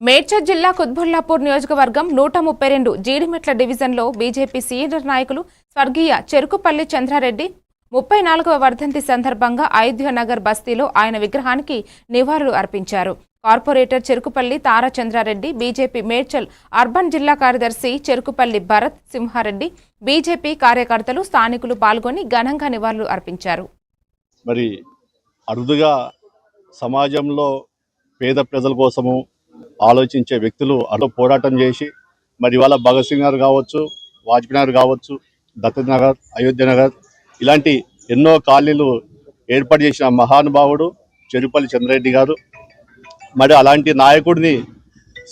మేడ్చల్ జిల్లా కుత్బుల్లాపూర్ నియోజకవర్గం 132 జీడిమెట్ల డివిజన్లో బీజేపీ సీనియర్ నాయకులు స్వర్గీయ చెరుకుపల్లి చంద్రారెడ్డి 34వ వర్ధంతి సందర్భంగా అయోధ్యనగర్ బస్తీలో ఆయన విగ్రహానికి నివాళులు అర్పించారు. కార్పొరేటర్ చెరుకుపల్లి తారా చంద్రారెడ్డి, బీజేపీ మేడ్చల్ అర్బన్ జిల్లా కార్యదర్శి చెరుకుపల్లి భరత్ సింహారెడ్డి, బీజేపీ కార్యకర్తలు, స్థానికులు పాల్గొని ఘనంగా నివాళులు అర్పించారు. మరి అరుదుగా సమాజంలో పేద ప్రజల కోసము ఆలోచించే వ్యక్తులు అటు పోరాటం చేసి మరి ఇవాళ భగత్ సింగ్ గారు కావచ్చు, వాజ్పేయి గారు కావచ్చు, దత్తత్ నగర్, అయోధ్య నగర్ ఇలాంటి ఎన్నో కాలనీలు ఏర్పాటు చేసిన మహానుభావుడు చెరుకుపల్లి చంద్రారెడ్డి గారు. మరి అలాంటి నాయకుడిని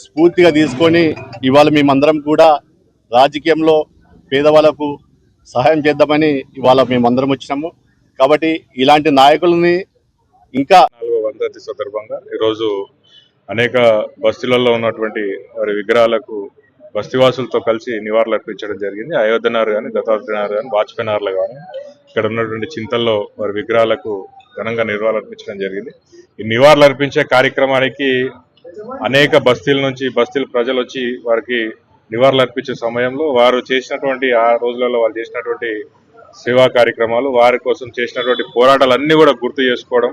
స్ఫూర్తిగా తీసుకొని ఇవాళ మేమందరం కూడా రాజకీయంలో పేదవాళ్ళకు సహాయం చేద్దామని ఇవాళ మేమందరం వచ్చినాము. కాబట్టి ఇలాంటి నాయకులని ఇంకా 4వ వర్ధంతి సందర్భంగా ఈరోజు అనేక బస్తీలలో ఉన్నటువంటి వారి విగ్రహాలకు బస్తీవాసులతో కలిసి నివాళులు అర్పించడం జరిగింది. అయోధ్య నగర్ కానీ, దత్తాత్రేయ నగర్ కానీ, వాజ్పేయి నగర్లు కానీ ఇక్కడ ఉన్నటువంటి చింతల్లో వారి విగ్రహాలకు ఘనంగా నివాళులు అర్పించడం జరిగింది. ఈ నివాళులు అర్పించే కార్యక్రమానికి అనేక బస్తీల నుంచి బస్తీల ప్రజలు వచ్చి వారికి నివాళులు అర్పించే సమయంలో వారు చేసినటువంటి ఆ రోజులలో వారు చేసినటువంటి సేవా కార్యక్రమాలు, వారి కోసం చేసినటువంటి పోరాటాలన్నీ కూడా గుర్తు చేసుకోవడం,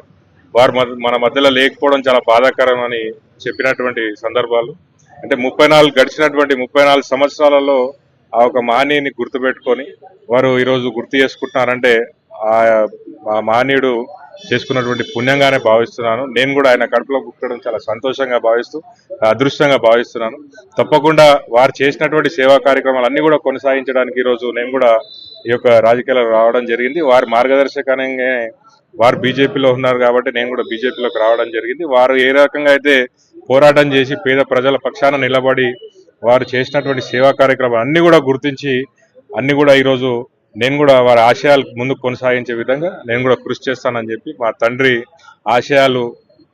వారు మన మధ్యలో లేకపోవడం చాలా బాధాకరం అని చెప్పినటువంటి సందర్భాలు. అంటే గడిచినటువంటి 34 సంవత్సరాలలో ఆ ఒక మహనీయుని గుర్తుపెట్టుకొని వారు ఈరోజు గుర్తు చేసుకుంటున్నారంటే ఆ మహనీయుడు చేసుకున్నటువంటి పుణ్యంగానే భావిస్తున్నాను. నేను కూడా ఆయన కడుపులో పుట్టడం చాలా సంతోషంగా భావిస్తూ, అదృష్టంగా భావిస్తున్నాను. తప్పకుండా వారు చేసినటువంటి సేవా కార్యక్రమాలు అన్ని కూడా కొనసాగించడానికి ఈరోజు నేను కూడా ఈ యొక్క రాజకీయాలకు రావడం జరిగింది. వారి మార్గదర్శకంగా వారు బీజేపీలో ఉన్నారు కాబట్టి నేను కూడా బీజేపీలోకి రావడం జరిగింది. వారు ఏ రకంగా అయితే పోరాటం చేసి పేద ప్రజల పక్షాన నిలబడి వారు చేసినటువంటి సేవా కార్యక్రమాలు అన్ని కూడా గుర్తించి అన్ని కూడా ఈరోజు నేను కూడా వారి ఆశయాలు ముందుకు కొనసాగించే విధంగా నేను కూడా కృషి చేస్తానని చెప్పి, మా తండ్రి ఆశయాలు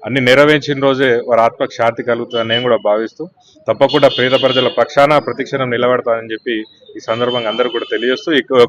అన్ని నెరవేర్చిన రోజే వారి ఆత్మకు శాంతి కలుగుతుందని నేను కూడా భావిస్తూ తప్పకుండా పేద ప్రజల పక్షాన ప్రతిక్షణం నిలబడతానని చెప్పి ఈ సందర్భంగా అందరూ కూడా తెలియజేస్తూ